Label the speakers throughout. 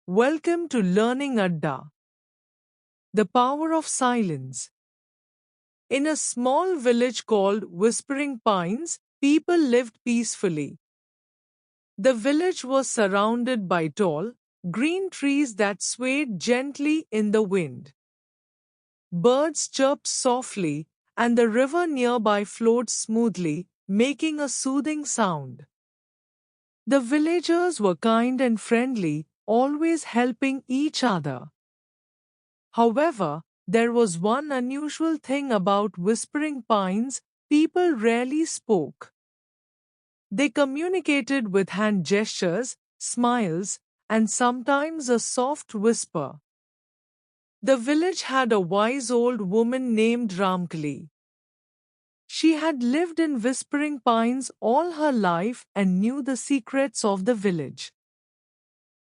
Speaker 1: Welcome to Learning Adda, the power of silence. In a small village called Whispering Pines, people lived peacefully. The village was surrounded by tall, green trees that swayed gently in the wind. Birds chirped softly, and the river nearby flowed smoothly, making a soothing sound. The villagers were kind and friendly, always helping each other. However, there was one unusual thing about Whispering Pines: people rarely spoke. They communicated with hand gestures, smiles, and sometimes a soft whisper. The village had a wise old woman named Raamkali. She had lived in Whispering Pines all her life and knew the secrets of the village.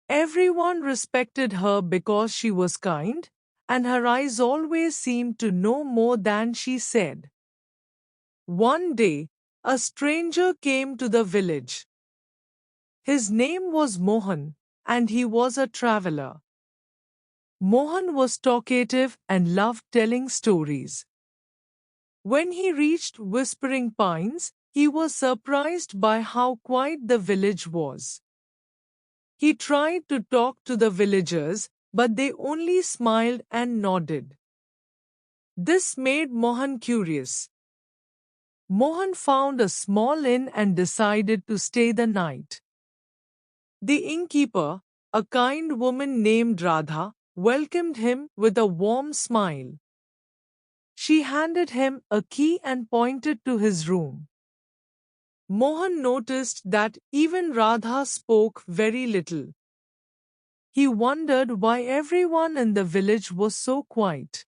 Speaker 1: Everyone respected her because she was kind, and her eyes always seemed to know more than she said. One day, a stranger came to the village. His name was Mohan, and he was a traveler. Mohan was talkative and loved telling stories. When he reached Whispering Pines, he was surprised by how quiet the village was. He tried to talk to the villagers, but they only smiled and nodded. This made Mohan curious. Mohan found a small inn and decided to stay the night. The innkeeper, a kind woman named Radha, welcomed him with a warm smile. She handed him a key and pointed to his room. Mohan noticed that even Radha spoke very little. He wondered why everyone in the village was so quiet.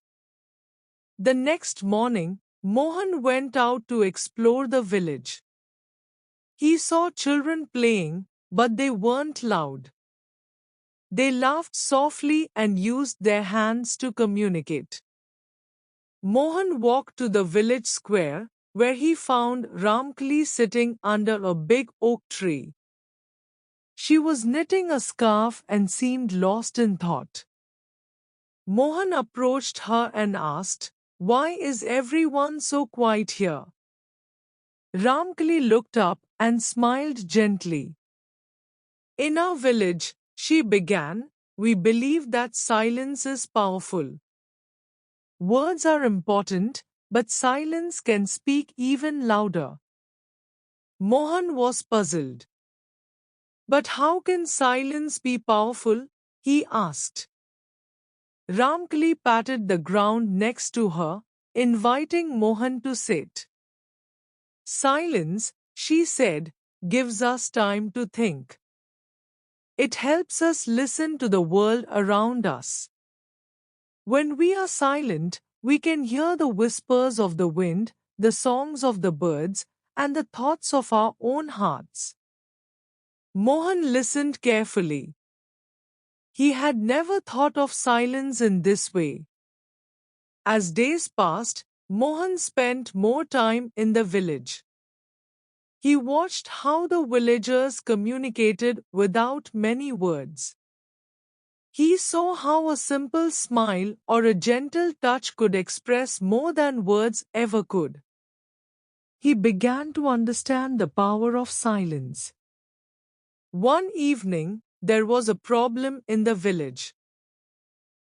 Speaker 1: The next morning, Mohan went out to explore the village. He saw children playing, but they weren't loud. They laughed softly and used their hands to communicate. Mohan walked to the village square, where he found Raamkali sitting under a big oak tree. She was knitting a scarf and seemed lost in thought. Mohan approached her and asked, "Why is everyone so quiet here?" Raamkali looked up and smiled gently. "In our village," she began, "we believe that silence is powerful. Words are important, but silence can speak even louder." Mohan was puzzled. "But how can silence be powerful?" he asked. Raamkali patted the ground next to her, inviting Mohan to sit. "Silence," she said, "gives us time to think. It helps us listen to the world around us. When we are silent, we can hear the whispers of the wind, the songs of the birds, and the thoughts of our own hearts." Mohan listened carefully. He had never thought of silence in this way. As days passed, Mohan spent more time in the village. He watched how the villagers communicated without many words. He saw how a simple smile or a gentle touch could express more than words ever could. He began to understand the power of silence. One evening, there was a problem in the village.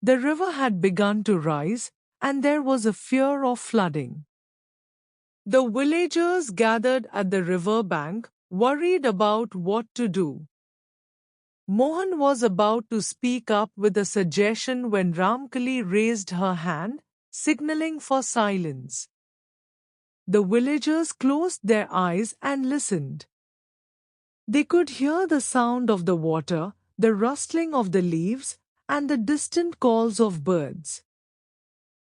Speaker 1: The river had begun to rise, and there was a fear of flooding. The villagers gathered at the river bank, worried about what to do. Mohan was about to speak up with a suggestion when Raamkali raised her hand, signaling for silence. The villagers closed their eyes and listened. They could hear the sound of the water, the rustling of the leaves, and the distant calls of birds.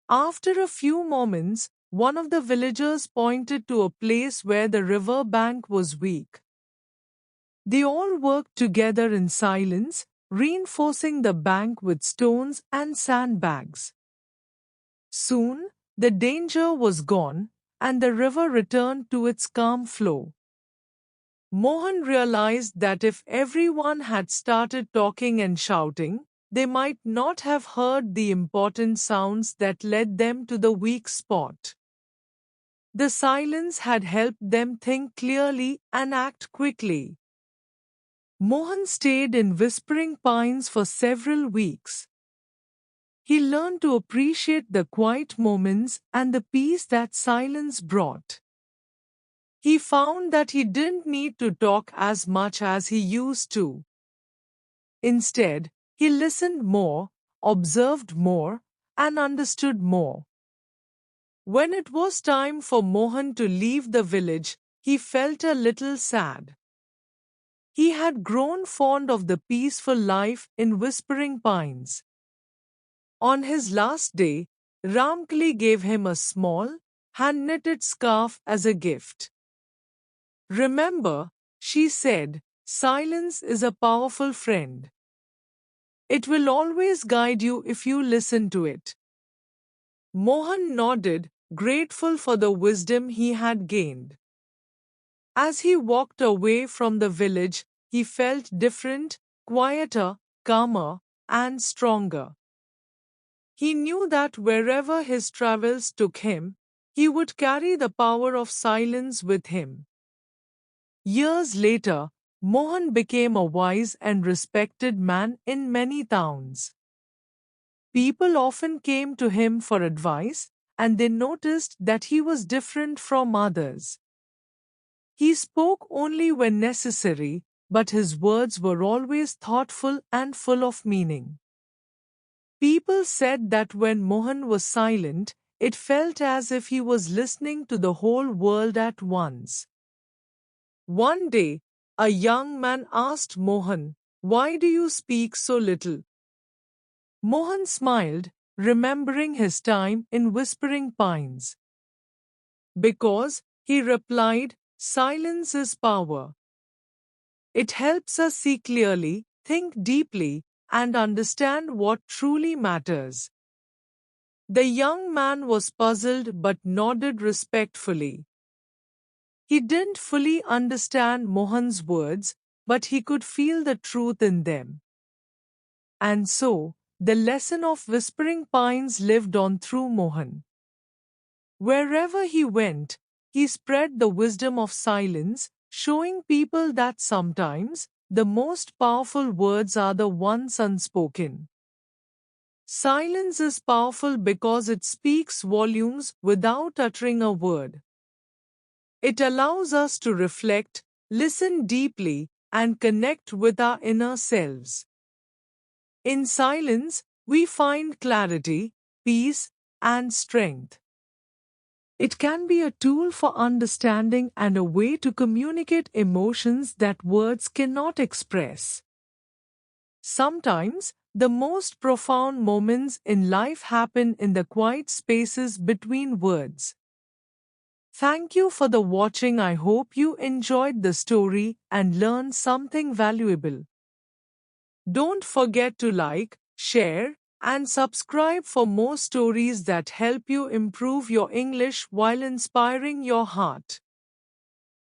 Speaker 1: After a few moments, one of the villagers pointed to a place where the river bank was weak. They all worked together in silence, reinforcing the bank with stones and sandbags. Soon, the danger was gone, and the river returned to its calm flow. Mohan realized that if everyone had started talking and shouting, they might not have heard the important sounds that led them to the weak spot. The silence had helped them think clearly and act quickly. Mohan stayed in Whispering Pines for several weeks. He learned to appreciate the quiet moments and the peace that silence brought. He found that he didn't need to talk as much as he used to. Instead, he listened more, observed more, and understood more. When it was time for Mohan to leave the village, he felt a little sad. He had grown fond of the peaceful life in Whispering Pines. On his last day, Raamkali gave him a small, hand-knitted scarf as a gift. Remember, she said, silence is a powerful friend. It will always guide you if you listen to it. Mohan nodded, grateful for the wisdom he had gained. As he walked away from the village, he felt different, quieter, calmer, and stronger. He knew that wherever his travels took him, he would carry the power of silence with him. Years later, Mohan became a wise and respected man in many towns. People often came to him for advice, and they noticed that he was different from others. He spoke only when necessary, but his words were always thoughtful and full of meaning. People said that when Mohan was silent, it felt as if he was listening to the whole world at once. One day, a young man asked Mohan, "Why do you speak so little?" Mohan smiled, remembering his time in Whispering Pines. "Because," he replied, "silence is power. It helps us see clearly, think deeply, and understand what truly matters." The young man was puzzled but nodded respectfully. He didn't fully understand Mohan's words, but he could feel the truth in them. And so, the lesson of Whispering Pines lived on through Mohan. Wherever he went, he spread the wisdom of silence, showing people that sometimes the most powerful words are the ones unspoken. Silence is powerful because it speaks volumes without uttering a word. It allows us to reflect, listen deeply, and connect with our inner selves. In silence, we find clarity, peace, and strength. It can be a tool for understanding and a way to communicate emotions that words cannot express. Sometimes, the most profound moments in life happen in the quiet spaces between words. Thank you for the watching. I hope you enjoyed the story and learned something valuable. Don't forget to like, share, and subscribe for more stories that help you improve your English while inspiring your heart.